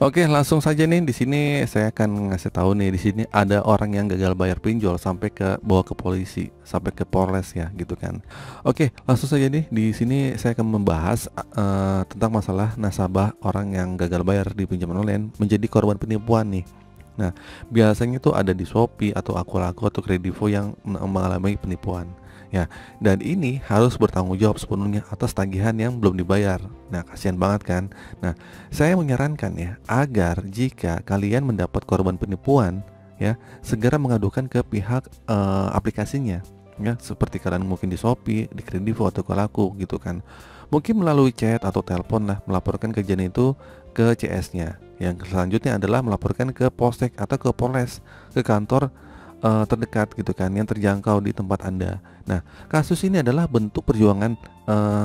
Oke, langsung saja nih di sini saya akan ngasih tahu nih di sini ada orang yang gagal bayar pinjol sampai ke bawa ke polisi, sampai ke Polres ya gitu kan. Oke, langsung saja nih di sini saya akan membahas tentang masalah nasabah orang yang gagal bayar di pinjaman online menjadi korban penipuan nih. Nah, biasanya itu ada di Shopee atau Akulaku atau Kredivo yang mengalami penipuan. Ya, dan ini harus bertanggung jawab sepenuhnya atas tagihan yang belum dibayar. Nah, kasihan banget kan? Nah, saya menyarankan ya, agar jika kalian mendapat korban penipuan, ya, segera mengadukan ke pihak aplikasinya. Ya, seperti kalian mungkin di Shopee, di Kredivo atau Akulaku gitu kan. Mungkin melalui chat atau telepon lah melaporkan kejadian itu ke CS-nya. Yang selanjutnya adalah melaporkan ke Polsek atau ke Polres, ke kantor terdekat gitu kan yang terjangkau di tempat Anda. Nah, kasus ini adalah bentuk perjuangan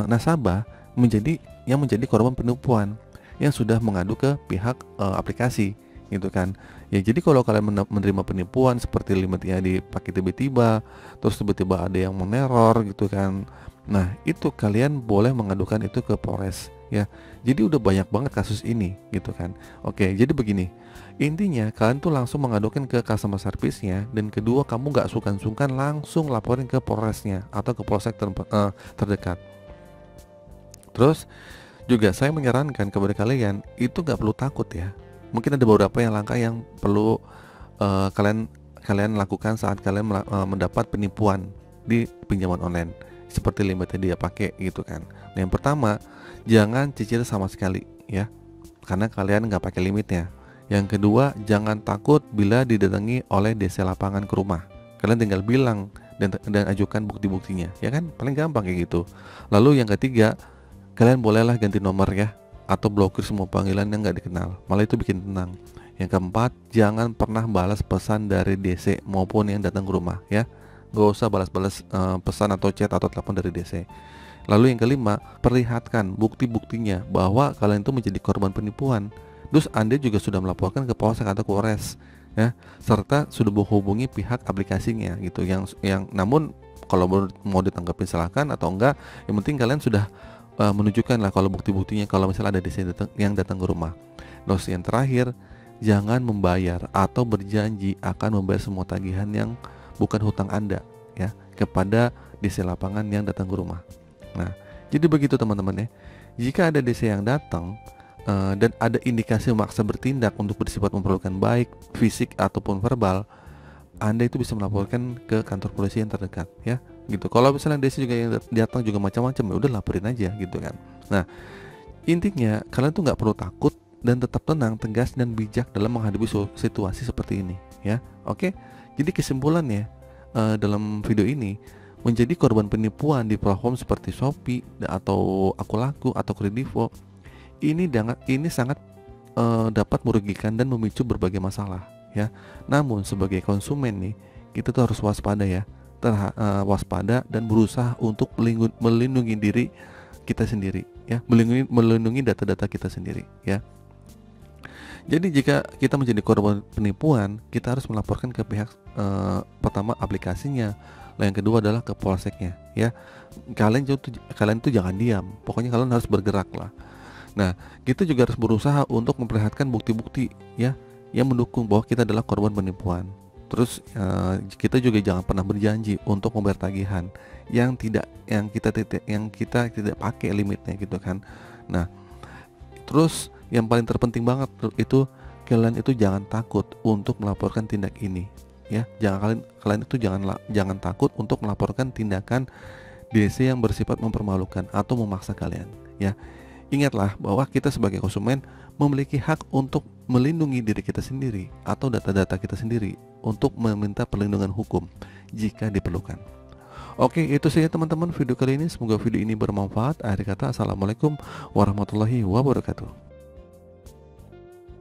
nasabah menjadi korban penipuan yang sudah mengadu ke pihak aplikasi gitu kan. Ya jadi kalau kalian menerima penipuan seperti limitnya dipakai tiba-tiba, terus tiba-tiba ada yang meneror gitu kan. Nah, itu kalian boleh mengadukan itu ke Polres ya. Jadi udah banyak banget kasus ini gitu kan. Oke, jadi begini. Intinya kalian tuh langsung mengadukan ke customer service-nya, dan kedua kamu nggak sungkan-sungkan langsung laporin ke Polresnya atau ke polsek terdekat. Terus juga saya menyarankan kepada kalian itu nggak perlu takut ya. Mungkin ada beberapa yang langkah yang perlu kalian kalian lakukan saat kalian mendapat penipuan di pinjaman online seperti limit yang dia pakai gitu kan. Nah, yang pertama, jangan cicil sama sekali ya, karena kalian nggak pakai limitnya. Yang kedua, jangan takut bila didatangi oleh DC lapangan ke rumah. Kalian tinggal bilang dan ajukan bukti-buktinya, ya kan? Paling gampang kayak gitu. Lalu yang ketiga, kalian bolehlah ganti nomor ya, atau blokir semua panggilan yang nggak dikenal. Malah itu bikin tenang. Yang keempat, jangan pernah balas pesan dari DC maupun yang datang ke rumah ya. Gak usah balas-balas pesan atau chat atau telepon dari DC. Lalu yang kelima, perlihatkan bukti-buktinya bahwa kalian itu menjadi korban penipuan. Terus Anda juga sudah melaporkan ke Polsek atau Polres ya, serta sudah menghubungi pihak aplikasinya gitu. Yang namun kalau mau ditanggapi silakan atau enggak, yang penting kalian sudah menunjukkan lah kalau bukti-buktinya kalau misalnya ada di sini yang datang ke rumah. Terus yang terakhir, jangan membayar atau berjanji akan membayar semua tagihan yang bukan hutang Anda ya kepada DC lapangan yang datang ke rumah. Nah, jadi begitu teman-teman ya. Jika ada DC yang datang dan ada indikasi memaksa bertindak untuk bersifat memperlukan baik fisik ataupun verbal, Anda itu bisa melaporkan ke kantor polisi yang terdekat ya gitu. Kalau misalnya DC juga yang datang juga macam-macam, ya udah laporin aja gitu kan. Nah, intinya kalian tuh nggak perlu takut dan tetap tenang, tegas dan bijak dalam menghadapi situasi seperti ini ya. Oke, jadi kesimpulannya dalam video ini, menjadi korban penipuan di platform seperti Shopee atau Akulaku atau Kredivo ini sangat dapat merugikan dan memicu berbagai masalah ya. Namun sebagai konsumen nih, kita tuh harus waspada ya, waspada dan berusaha untuk melindungi diri kita sendiri ya, melindungi data-data kita sendiri ya. Jadi jika kita menjadi korban penipuan, kita harus melaporkan ke pihak pertama aplikasinya, lalu yang kedua adalah ke polseknya ya. Kalian tuh jangan diam, pokoknya kalian harus bergerak lah. Nah, kita juga harus berusaha untuk memperlihatkan bukti-bukti ya yang mendukung bahwa kita adalah korban penipuan. Terus kita juga jangan pernah berjanji untuk membayar tagihan yang kita tidak pakai limitnya gitu kan. Nah, terus yang paling terpenting banget itu, kalian itu jangan takut untuk melaporkan tindak ini ya. Kalian itu jangan takut untuk melaporkan tindakan DC yang bersifat mempermalukan atau memaksa kalian ya. Ingatlah bahwa kita sebagai konsumen memiliki hak untuk melindungi diri kita sendiri atau data-data kita sendiri, untuk meminta perlindungan hukum jika diperlukan. Oke, itu saja teman-teman video kali ini. Semoga video ini bermanfaat. Akhir kata, assalamualaikum warahmatullahi wabarakatuh.